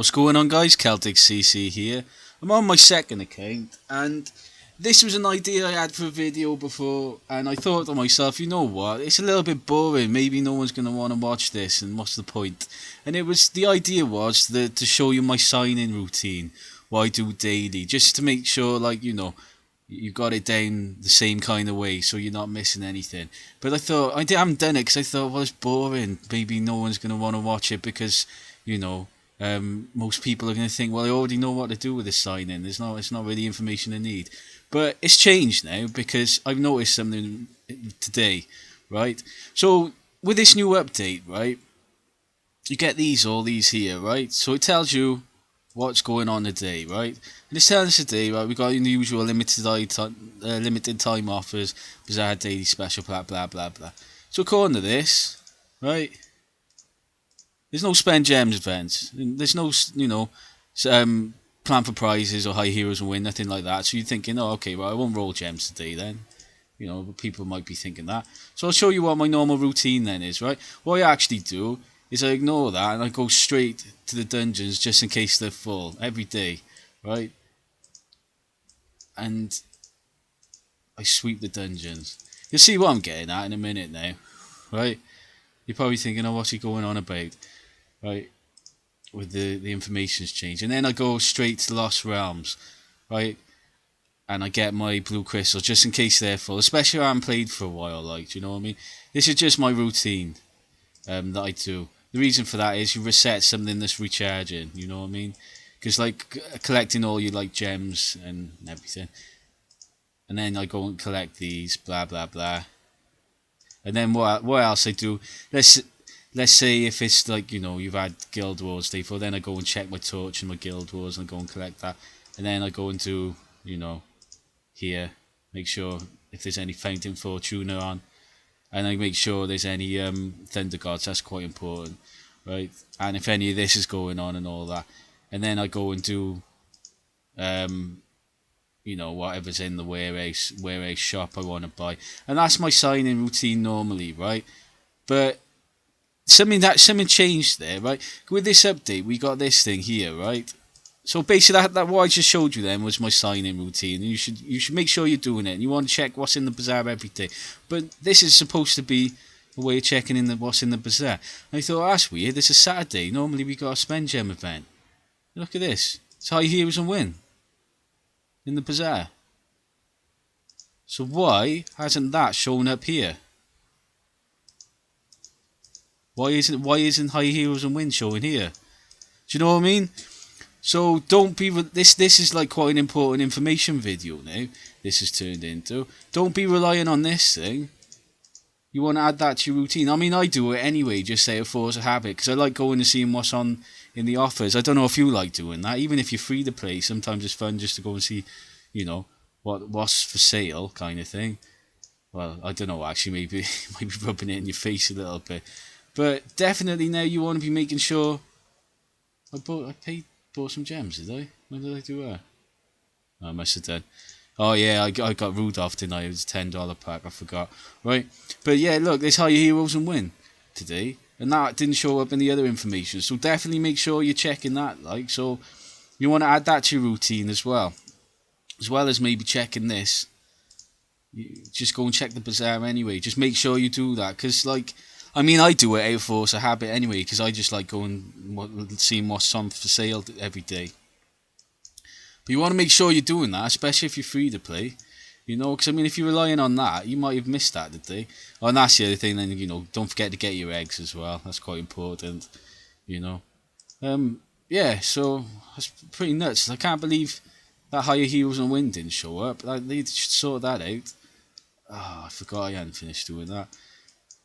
What's going on, guys? Celtic CC here. I'm on my second account, and this was an idea I had for a video before, and I thought to myself, you know what, it's a little bit boring, maybe no one's going to want to watch this, and what's the point? And the idea was to show you my sign-in routine, what I do daily, just to make sure, like, you got it down the same kind of way, so you're not missing anything. But I thought, I haven't done it, because I thought, well, it's boring, maybe no one's going to want to watch it, because, most people are going to think, well, I already know what to do with this sign-in. It's not really information I need. But it's changed now because I've noticed something today, right? So with this new update, right, you get all these here, right? So it tells you what's going on today, right? And it's telling us today, right, we got the usual limited time offers, bazaar daily special, blah blah blah blah. So according to this, right, there's no spend gems events. There's no, plan for prizes or high heroes and win, nothing like that. So you're thinking, oh, okay, well, I won't roll gems today then. But people might be thinking that. So I'll show you what my normal routine then is, right? What I actually do is I ignore that and I go straight to the dungeons just in case they're full every day, right? And I sweep the dungeons. You'll see what I'm getting at in a minute now, right? You're probably thinking, oh, what's he going on about? Right, with the information's changed, and then I go straight to Lost Realms, right, and I get my blue crystals just in case they're full, especially if I haven't played for a while, like, do you know what I mean? This is just my routine that I do. The reason for that is you reset something that's recharging, you know what I mean? Because like collecting all your like gems and everything, and then I go and collect these, blah blah blah, and then what else I do? Let's say if it's like, you've had Guild Wars Day 4, then I go and check my torch and my Guild Wars and I go and collect that. And then I go into, here, make sure if there's any Fountain Fortuna on. And I make sure there's any Thunder Gods, that's quite important, right? And if any of this is going on and all that. And then I go and do, whatever's in the warehouse shop I want to buy. And that's my sign-in routine normally, right? But something changed there, right? With this update, we got this thing here, right? So basically, that what I just showed you then was my sign-in routine, and you should make sure you're doing it. And you want to check what's in the bazaar every day, but this is supposed to be a way of checking what's in the bazaar. And I thought, oh, that's weird. This is Saturday. Normally we got a spend gem event. Look at this. It's high heroes and win in the bazaar. So why hasn't that shown up here? Why isn't high heroes and win showing here? Do you know what I mean? So don't be this is like quite an important information video now. This is turned into. Don't be relying on this thing. You want to add that to your routine. I mean, I do it anyway, just say it force a habit, because I like going and seeing what's on in the offers. I don't know if you like doing that. Even if you're free to play, sometimes it's fun just to go and see, what's for sale kind of thing. Well, I don't know, actually, maybe might be rubbing it in your face a little bit. But definitely now you want to be making sure. I bought some gems, did I? When did I do that? Oh, I must have done. Oh yeah, I got Rudolph, didn't I? It was a $10 pack, I forgot. Right, but yeah, look, there's higher heroes and win today, and that didn't show up in the other information. So definitely make sure you're checking that. Like, so you want to add that to your routine as well as maybe checking this. You just go and check the bazaar anyway. Just make sure you do that, because like. I mean, I do it out of force of habit anyway, because I just like going seeing what's on for sale every day. But you want to make sure you're doing that, especially if you're free to play. Because I mean, if you're relying on that, you might have missed that today. Oh, and that's the other thing. Then don't forget to get your eggs as well. That's quite important. Yeah. So that's pretty nuts. I can't believe that higher heroes and win didn't show up. They should sort that out. Oh, I forgot I hadn't finished doing that.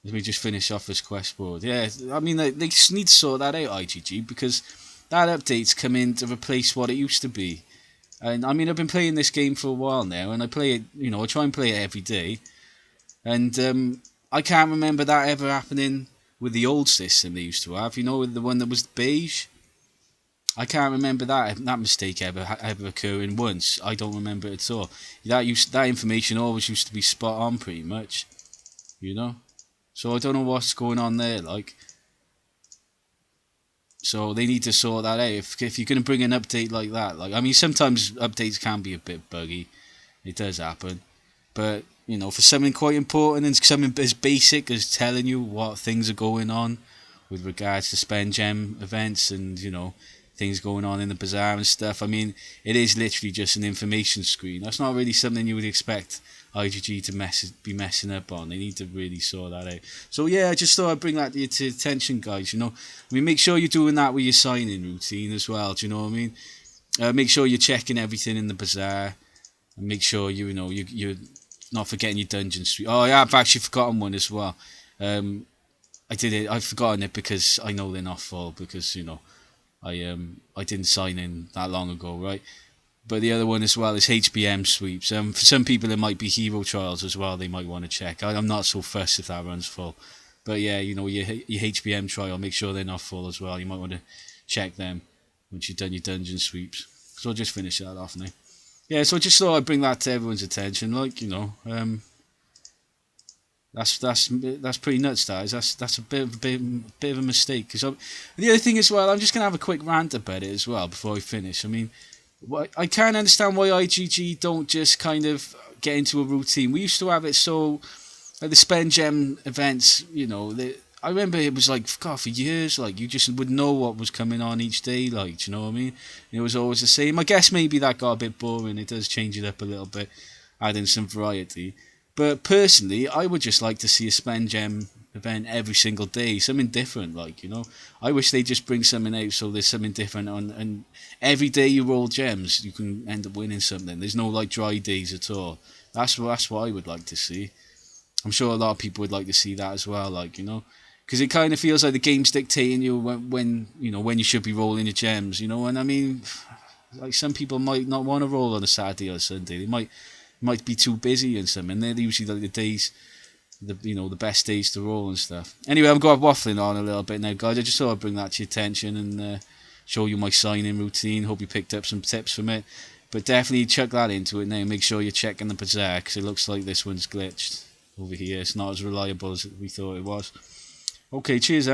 Let me just finish off this quest board. Yeah, I mean, they just need to sort that out, IGG, because that update's come in to replace what it used to be. And I mean, I've been playing this game for a while now, and I play it, I try and play it every day. And I can't remember that ever happening with the old system they used to have, with the one that was beige. I can't remember that mistake ever occurring once. I don't remember it at all. That information always used to be spot on, pretty much, So I don't know what's going on there, like. So they need to sort that out. If you're going to bring an update like that, like I mean, sometimes updates can be a bit buggy. It does happen, but you know, for something quite important and something as basic as telling you what things are going on with regards to spend gem events and you know things going on in the bazaar and stuff. I mean, it is literally just an information screen. That's not really something you would expect IGG to be messing up on. They need to really sort that out. So yeah, I just thought I'd bring that to your attention, guys. You know, I mean, make sure you're doing that with your sign-in routine as well. Do you know what I mean? Make sure you're checking everything in the bazaar, and make sure you're not forgetting your dungeon street. Oh, yeah, I've actually forgotten one as well. I did it. I've forgotten it because I know they're not full because you know I didn't sign in that long ago, right? But the other one as well is HBM sweeps. For some people it might be hero trials as well. They might want to check. I'm not so fussed if that runs full, but yeah, you know your HBM trial. Make sure they're not full as well. You might want to check them once you've done your dungeon sweeps. So I'll just finish that off now. Yeah, so I just thought I'd bring that to everyone's attention. Like you know, that's pretty nuts, that is. That's a bit of a mistake. Because the other thing as well, I'm just gonna have a quick rant about it as well before I finish. I mean, I can't understand why IGG don't just kind of get into a routine. We used to have it so like the spend gem events. You know, I remember it was like God for years. Like you just would know what was coming on each day. Like, do you know what I mean? It was always the same. I guess maybe that got a bit boring. It does change it up a little bit, add in some variety. But personally, I would just like to see a spend gem event every single day, something different. Like you know, I wish they just bring something out so there's something different on, and every day you roll gems, you can end up winning something. There's no like dry days at all. That's what I would like to see. I'm sure a lot of people would like to see that as well. Like you know, because it kind of feels like the game's dictating you when you know when you should be rolling your gems. You know, and I mean, like some people might not want to roll on a Saturday or Sunday. They might be too busy and something. They're usually like the days, the best days to roll and stuff. Anyway, I'm going waffling on a little bit now, guys. I just thought I'd bring that to your attention and show you my sign-in routine. Hope you picked up some tips from it. But definitely chuck that into it now. Make sure you're checking the bazaar because it looks like this one's glitched over here. It's not as reliable as we thought it was. Okay, cheers,